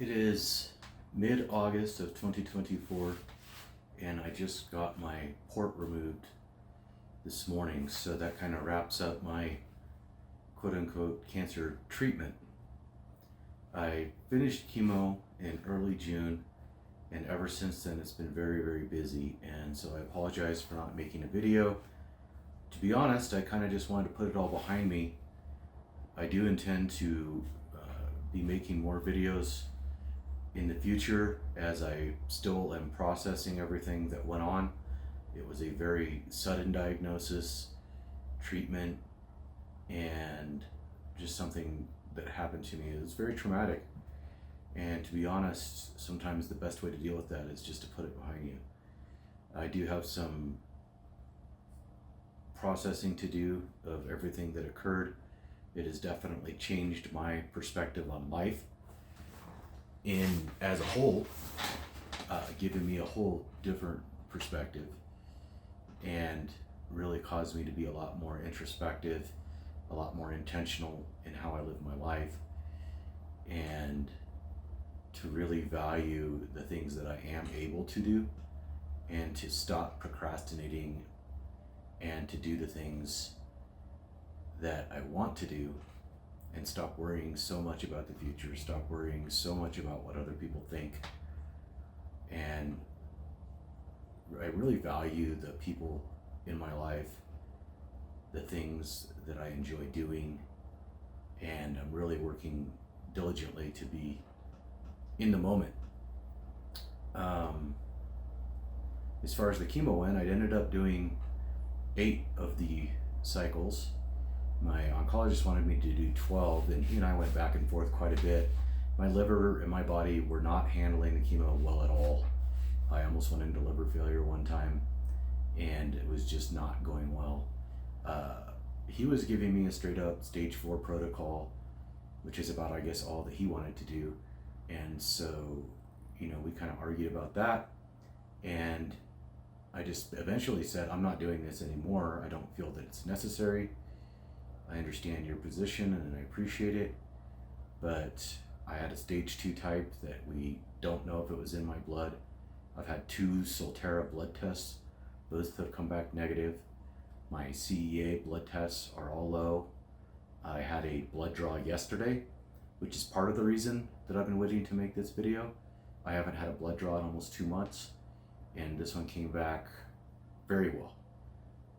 It is mid-August of 2024, and I just got my port removed this morning, so that kind of wraps up my quote-unquote cancer treatment. I finished chemo in early June, and ever since then it's been very, very busy, and so I apologize for not making a video. To be honest, I kind of just wanted to put it all behind me. I do intend to be making more videos in the future as I still am processing everything that went on. It was a very sudden diagnosis, treatment, and just something that happened to me. It was very traumatic. And to be honest, sometimes the best way to deal with that is just to put it behind you. I do have some processing to do of everything that occurred. It has definitely changed my perspective on life as a whole, given me a whole different perspective, and really caused me to be a lot more introspective, a lot more intentional in how I live my life, and to really value the things that I am able to do, and to stop procrastinating, and to do the things that I want to do, and stop worrying so much about the future, stop worrying so much about what other people think. And I really value the people in my life, the things that I enjoy doing, and I'm really working diligently to be in the moment. As far as the chemo went, I ended up doing 8 of the cycles. My oncologist wanted me to do 12, and he and I went back and forth quite a bit. My liver and my body were not handling the chemo well at all. I almost went into liver failure one time, and it was just not going well. He was giving me a straight up stage 4 protocol, which is about, I guess, all that he wanted to do. And so, we kind of argued about that, and I just eventually said, I'm not doing this anymore. I don't feel that it's necessary. I understand your position and I appreciate it, but I had a stage 2 type that we don't know if it was in my blood. I've had 2 Solterra blood tests. Both have come back negative. My CEA blood tests are all low. I had a blood draw yesterday, which is part of the reason that I've been waiting to make this video. I haven't had a blood draw in almost 2 months, and this one came back very well.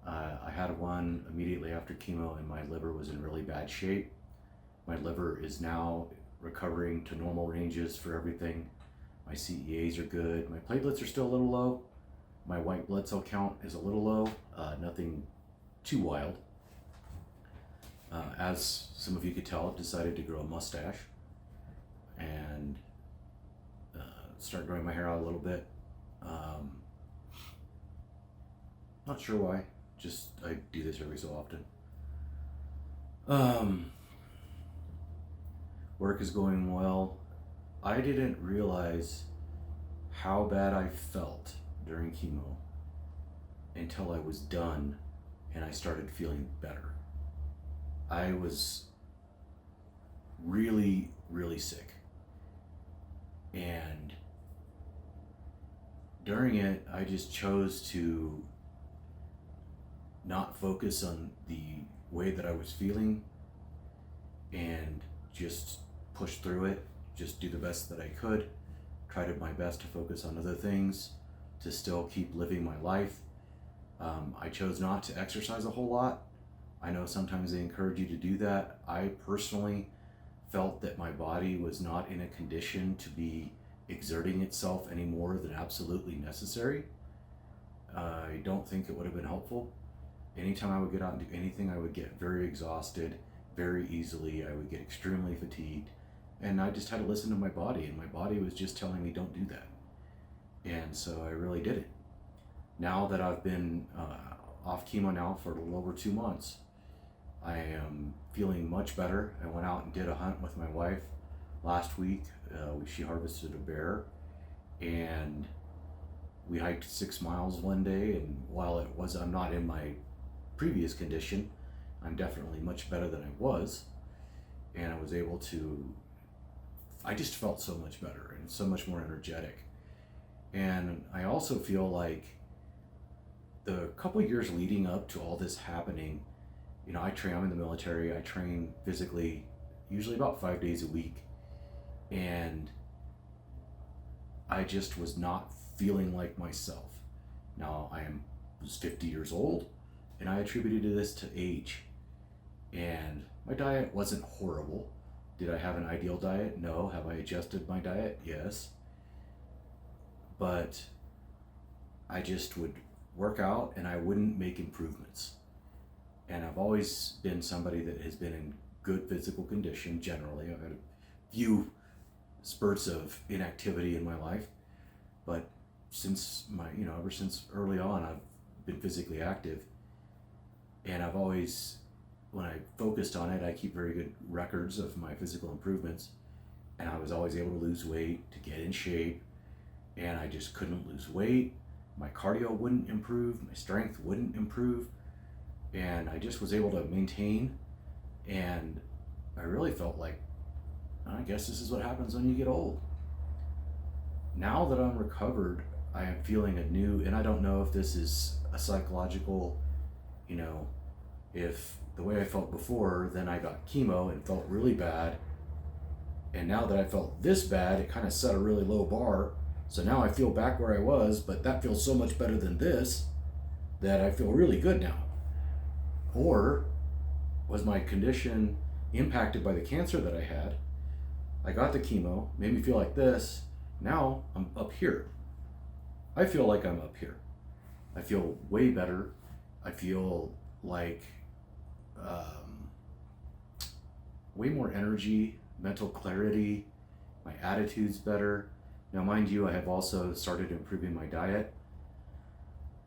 I had one immediately after chemo, and my liver was in really bad shape. My liver is now recovering to normal ranges for everything. My CEAs are good. My platelets are still a little low. My white blood cell count is a little low, nothing too wild. As some of you could tell, I've decided to grow a mustache and start growing my hair out a little bit. Not sure why. Just I do this every so often. Work is going well. I didn't realize how bad I felt during chemo until I was done and I started feeling better. I was really, really sick. And during it, I just chose to not focus on the way that I was feeling and just push through it, just do the best that I could, try my best to focus on other things, to still keep living my life. I chose not to exercise a whole lot. I know sometimes they encourage you to do that. I personally felt that my body was not in a condition to be exerting itself any more than absolutely necessary. I don't think it would have been helpful. Anytime I would get out and do anything, I would get very exhausted very easily. I would get extremely fatigued, and I just had to listen to my body, and my body was just telling me don't do that. And so I really did it. Now that I've been off chemo now for a little over 2 months, I am feeling much better. I went out and did a hunt with my wife last week. She harvested a bear, and we hiked 6 miles one day, and while I'm not in my previous condition, I'm definitely much better than I was, and I was able to I just felt so much better and so much more energetic. And I also feel like the couple years leading up to all this happening, I'm in the military, I train physically usually about 5 days a week, and I just was not feeling like myself. Now was 50 years old, and I attributed this to age. And my diet wasn't horrible. Did I have an ideal diet? No. Have I adjusted my diet? Yes. But I just would work out and I wouldn't make improvements. And I've always been somebody that has been in good physical condition generally. I've had a few spurts of inactivity in my life, but ever since early on, I've been physically active. And I've always, when I focused on it, I keep very good records of my physical improvements. And I was always able to lose weight, to get in shape, and I just couldn't lose weight. My cardio wouldn't improve, my strength wouldn't improve, and I just was able to maintain. And I really felt like, I guess this is what happens when you get old. Now that I'm recovered, I am feeling and I don't know if this is a psychological, if the way I felt before, then I got chemo and felt really bad. And now that I felt this bad, it kind of set a really low bar. So now I feel back where I was, but that feels so much better than this that I feel really good now. Or was my condition impacted by the cancer that I had? I got the chemo, made me feel like this. Now I'm up here. I feel like I'm up here. I feel way better. I feel like way more energy, mental clarity. My attitude's better. Now, mind you, I have also started improving my diet.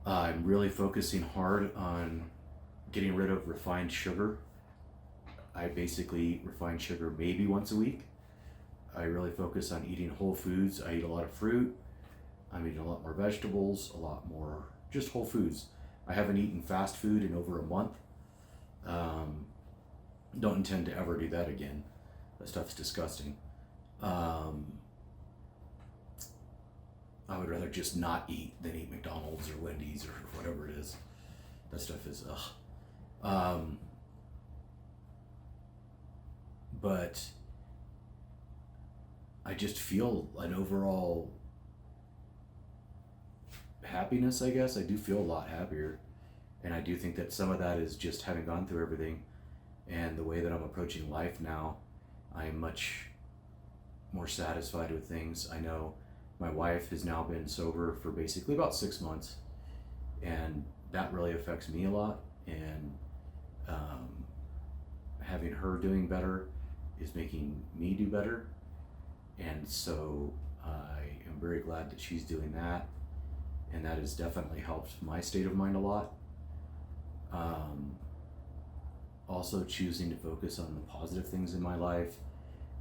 I'm really focusing hard on getting rid of refined sugar. I basically eat refined sugar maybe once a week. I really focus on eating whole foods. I eat a lot of fruit. I'm eating a lot more vegetables, a lot more just whole foods. I haven't eaten fast food in over a month. Don't intend to ever do that again. That stuff's disgusting. I would rather just not eat than eat McDonald's or Wendy's or whatever it is. That stuff is ugh. But I just feel an overall happiness, I guess. I do feel a lot happier. And I do think that some of that is just having gone through everything and the way that I'm approaching life now. I'm much more satisfied with things. I know my wife has now been sober for basically about 6 months, and that really affects me a lot. And having her doing better is making me do better. And so I am very glad that she's doing that. And that has definitely helped my state of mind a lot. Also choosing to focus on the positive things in my life,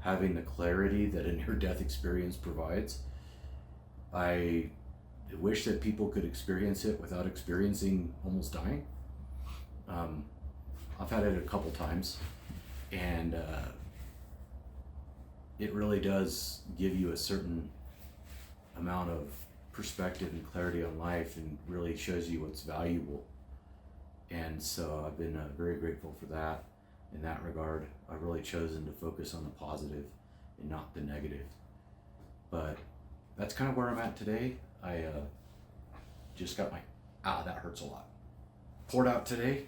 having the clarity that a near-death experience provides. I wish that people could experience it without experiencing almost dying. I've had it a couple times, and it really does give you a certain amount of perspective and clarity on life, and really shows you what's valuable. And so I've been very grateful for that. In that regard, I've really chosen to focus on the positive and not the negative. But that's kind of where I'm at today. I just got that hurts a lot. Poured out today.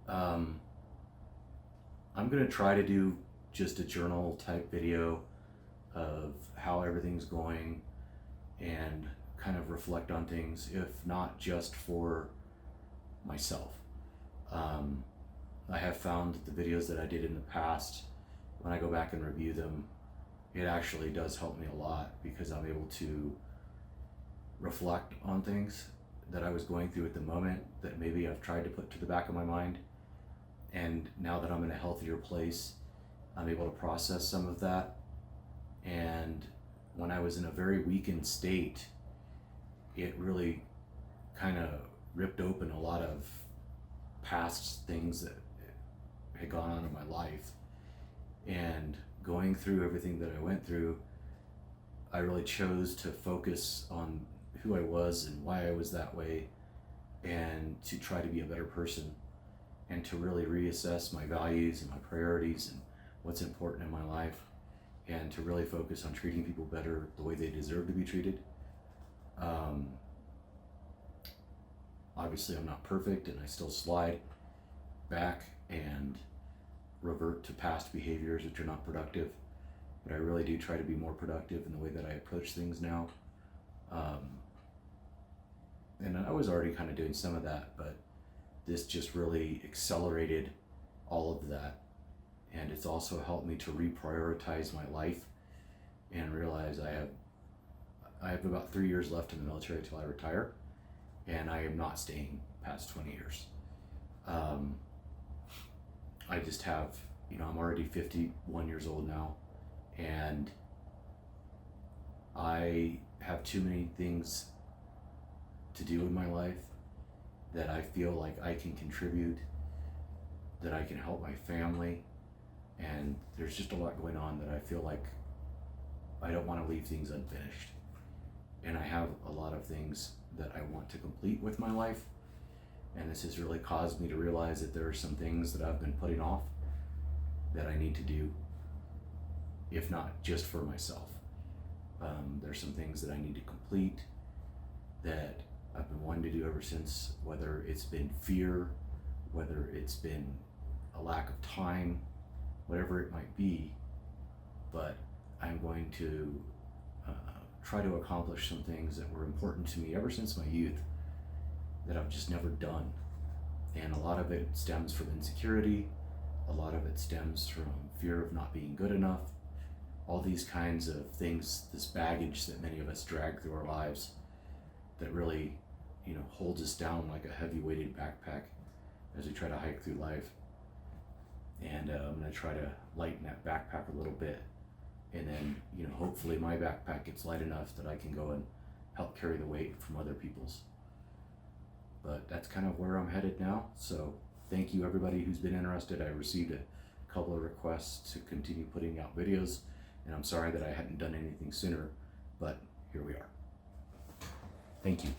I'm going to try to do just a journal type video of how everything's going and kind of reflect on things, if not just for myself. I have found that the videos that I did in the past, when I go back and review them, it actually does help me a lot, because I'm able to reflect on things that I was going through at the moment that maybe I've tried to put to the back of my mind. And now that I'm in a healthier place, I'm able to process some of that. And when I was in a very weakened state, it really kind of ripped open a lot of past things that had gone on in my life. And going through everything that I went through, I really chose to focus on who I was and why I was that way, and to try to be a better person, and to really reassess my values and my priorities and what's important in my life, and to really focus on treating people better the way they deserve to be treated. Obviously, I'm not perfect, and I still slide back and revert to past behaviors which are not productive, but I really do try to be more productive in the way that I approach things now. And I was already kind of doing some of that, but this just really accelerated all of that. And it's also helped me to reprioritize my life and realize I have about 3 years left in the military until I retire, and I am not staying past 20 years. I just have, I'm already 51 years old now, and I have too many things to do in my life that I feel like I can contribute, that I can help my family, and there's just a lot going on that I feel like I don't want to leave things unfinished. And I have a lot of things that I want to complete with my life, and this has really caused me to realize that there are some things that I've been putting off that I need to do, if not just for myself. There's some things that I need to complete that I've been wanting to do ever since, whether it's been fear, whether it's been a lack of time, whatever it might be, but I'm going to try to accomplish some things that were important to me ever since my youth that I've just never done. And a lot of it stems from insecurity, a lot of it stems from fear of not being good enough, all these kinds of things, this baggage that many of us drag through our lives that really, holds us down like a heavy weighted backpack as we try to hike through life. And I'm going to try to lighten that backpack a little bit, and then hopefully my backpack gets light enough that I can go and help carry the weight from other people's. But that's kind of where I'm headed now. So thank you everybody who's been interested. I received a couple of requests to continue putting out videos, and I'm sorry that I hadn't done anything sooner, but here we are. Thank you.